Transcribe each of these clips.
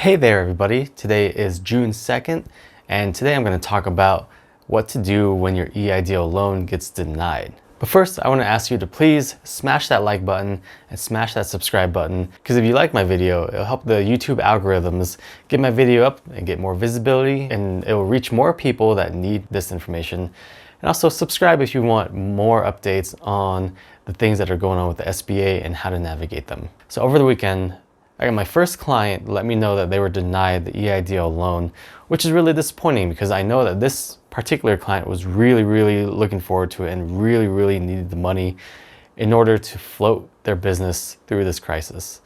Hey there everybody, today is June 2nd and today I'm going to talk about what to do when your EIDL loan gets denied. But first I want to ask you to please smash that like button and smash that subscribe button, because if you like my video, it'll help the YouTube algorithms get my video up and get more visibility, and it will reach more people that need this information. And also subscribe if you want more updates on the things that are going on with the SBA and how to navigate them. So over the weekend, I got my first client let me know that they were denied the EIDL loan, which is really disappointing because I know that this particular client was really looking forward to it and really needed the money in order to float their business through this crisis.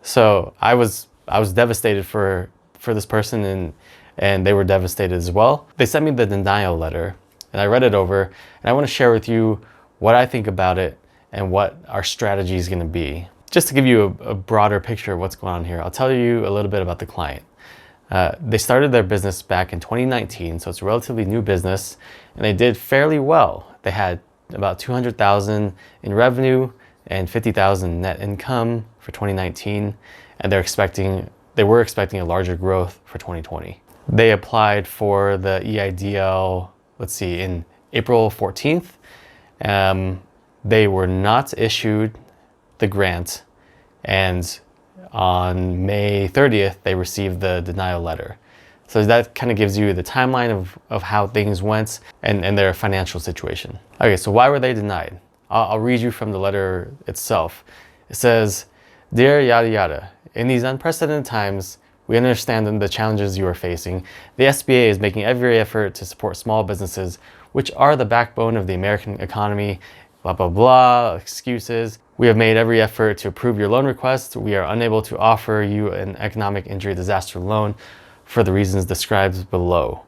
So I was devastated for this person, and they were devastated as well. They sent me the denial letter and I read it over, and I want to share with you what I think about it and what our strategy is going to be. Just to give you a broader picture of what's going on here, I'll tell you a little bit about the client. They started their business back in 2019, so it's a relatively new business, and they did fairly well. They had about $200,000 in revenue and $50,000 net income for 2019, and they were expecting a larger growth for 2020. They applied for the EIDL, in April 14th. They were not issued the grant, and on May 30th they received the denial letter. So that kind of gives you the timeline of how things went and their financial situation. Okay, so why were they denied? I'll read you from the letter itself. It says, "Dear yada yada, in these unprecedented times, we understand the challenges you are facing. The SBA is making every effort to support small businesses, which are the backbone of the American economy, blah, blah, blah, excuses. We have made every effort to approve your loan request. We are unable to offer you an economic injury disaster loan for the reasons described below.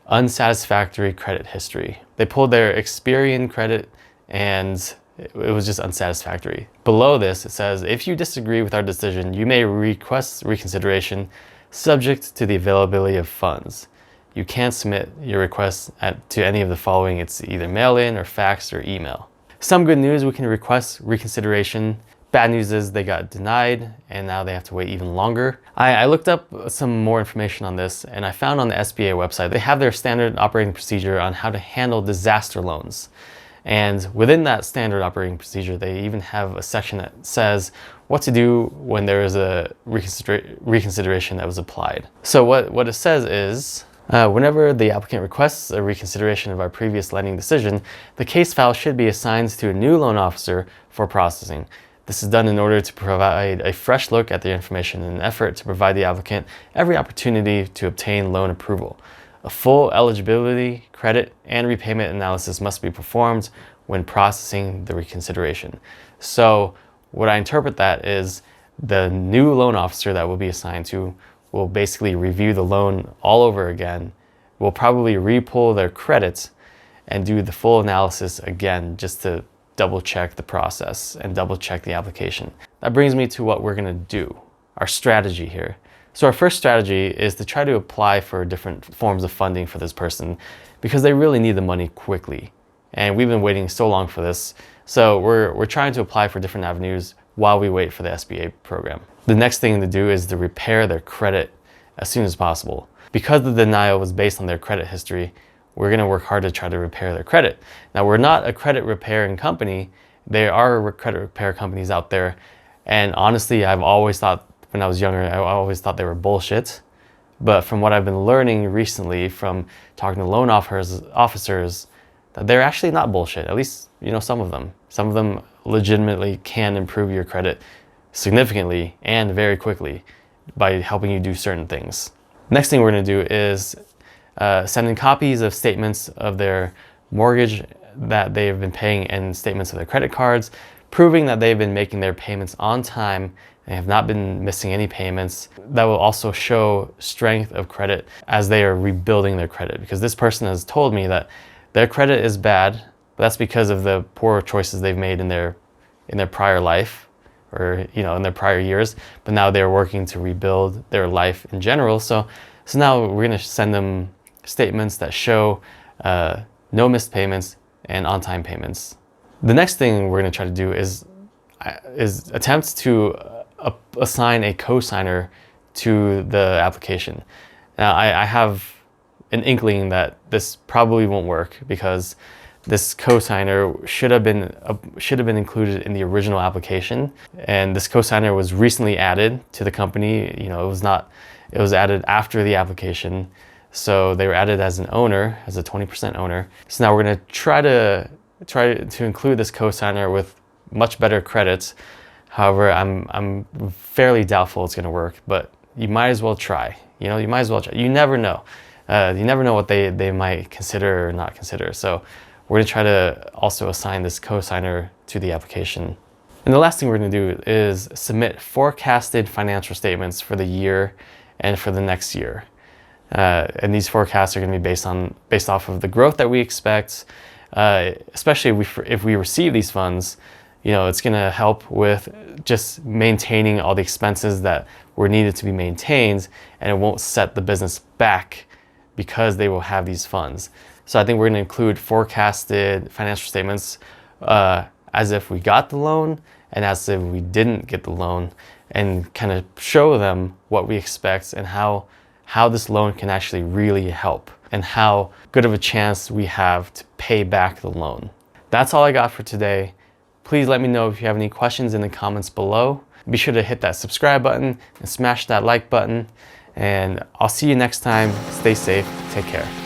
Unsatisfactory credit history." They pulled their Experian credit and it was just unsatisfactory. Below this, it says, "If you disagree with our decision, you may request reconsideration subject to the availability of funds. You can't submit your request to any of the following. It's either mail-in or fax or email." Some good news, we can request reconsideration. Bad news is they got denied and now they have to wait even longer. I looked up some more information on this, and I found on the SBA website, they have their standard operating procedure on how to handle disaster loans. And within that standard operating procedure, they even have a section that says what to do when there is a reconsideration that was applied. So what it says is, whenever the applicant requests a reconsideration of our previous lending decision, the case file should be assigned to a new loan officer for processing. This is done in order to provide a fresh look at the information in an effort to provide the applicant every opportunity to obtain loan approval. A full eligibility, credit, and repayment analysis must be performed when processing the reconsideration. So what I interpret that is the new loan officer that will be assigned to will basically review the loan all over again, will probably re-pull their credits and do the full analysis again just to double check the process and double check the application. That brings me to what we're gonna do, our strategy here. So our first strategy is to try to apply for different forms of funding for this person because they really need the money quickly. And we've been waiting so long for this. So we're trying to apply for different avenues while we wait for the SBA program. The next thing to do is to repair their credit as soon as possible. Because the denial was based on their credit history, we're gonna work hard to try to repair their credit. Now, we're not a credit repairing company. There are credit repair companies out there. And honestly, I've always thought, when I was younger, I always thought they were bullshit. But from what I've been learning recently from talking to loan officers, that they're actually not bullshit. At least, some of them. Some of them legitimately can improve your credit significantly and very quickly by helping you do certain things. Next thing we're gonna do is send in copies of statements of their mortgage that they've been paying and statements of their credit cards, proving that they've been making their payments on time and have not been missing any payments. That will also show strength of credit as they are rebuilding their credit, because this person has told me that their credit is bad, but that's because of the poor choices they've made in their prior life, or in their prior years, but now they're working to rebuild their life in general. So now we're gonna send them statements that show no missed payments and on-time payments. The next thing we're gonna try to do is attempt to assign a cosigner to the application. Now, I have an inkling that this probably won't work because this cosigner should have been included in the original application, and this cosigner was recently added to the company. You know, it was added after the application, so they were added as an owner, as a 20% owner. So now we're going to try to include this cosigner with much better credits. However, I'm fairly doubtful it's going to work, but you might as well try. You know, you might as well try. You never know. You never know what they might consider or not consider. So we're going to try to also assign this cosigner to the application. And the last thing we're going to do is submit forecasted financial statements for the year and for the next year. And these forecasts are going to be based off of the growth that we expect, especially if we receive these funds. You know, it's going to help with just maintaining all the expenses that were needed to be maintained, and it won't set the business back because they will have these funds. So I think we're going to include forecasted financial statements as if we got the loan and as if we didn't get the loan, and kind of show them what we expect and how this loan can actually really help and how good of a chance we have to pay back the loan. That's all I got for today. Please let me know if you have any questions in the comments below. Be sure to hit that subscribe button and smash that like button. And I'll see you next time. Stay safe. Take care.